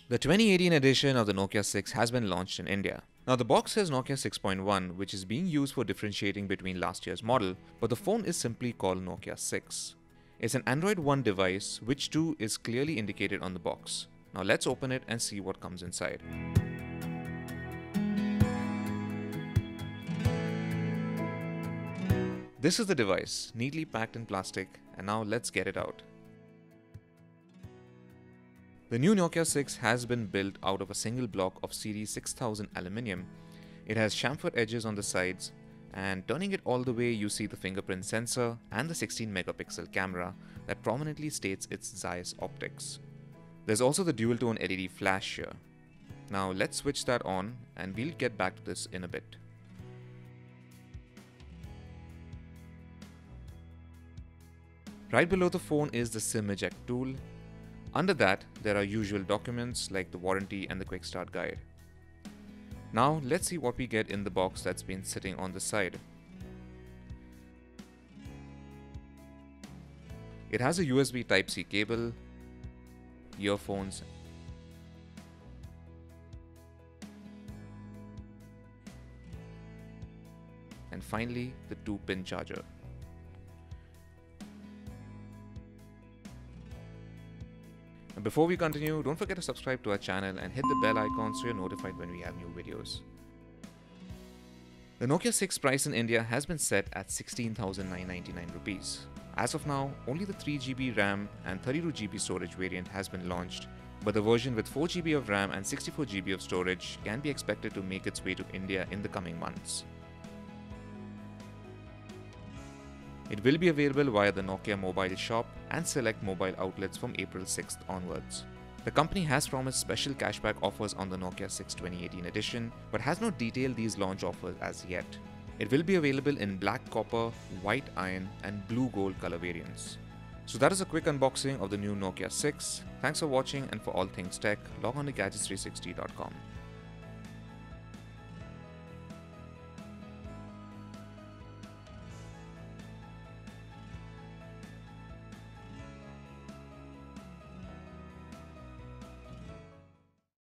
The 2018 edition of the Nokia 6 has been launched in India. Now the box says Nokia 6.1, which is being used for differentiating between last year's model, but the phone is simply called Nokia 6. It's an Android One device, which too is clearly indicated on the box. Now let's open it and see what comes inside. This is the device, neatly packed in plastic, and now let's get it out. The new Nokia 6 has been built out of a single block of Series 6000 aluminium. It has chamfered edges on the sides, and turning it all the way you see the fingerprint sensor and the 16 megapixel camera that prominently states its Zeiss optics. There's also the dual tone LED flash here. Now let's switch that on and we'll get back to this in a bit. Right below the phone is the SIM eject tool. Under that, there are usual documents like the warranty and the quick start guide. Now let's see what we get in the box that's been sitting on the side. It has a USB Type-C cable, earphones, and finally the 2-pin charger. And before we continue, don't forget to subscribe to our channel and hit the bell icon so you're notified when we have new videos. The Nokia 6 price in India has been set at 16,999 rupees. As of now, only the 3GB RAM and 32GB storage variant has been launched, but the version with 4GB of RAM and 64GB of storage can be expected to make its way to India in the coming months. It will be available via the Nokia mobile shop and select mobile outlets from April 6th onwards. The company has promised special cashback offers on the Nokia 6 2018 edition, but has not detailed these launch offers as yet. It will be available in black copper, white iron and blue gold color variants. So that is a quick unboxing of the new Nokia 6. Thanks for watching, and for all things tech, log on to gadgets360.com.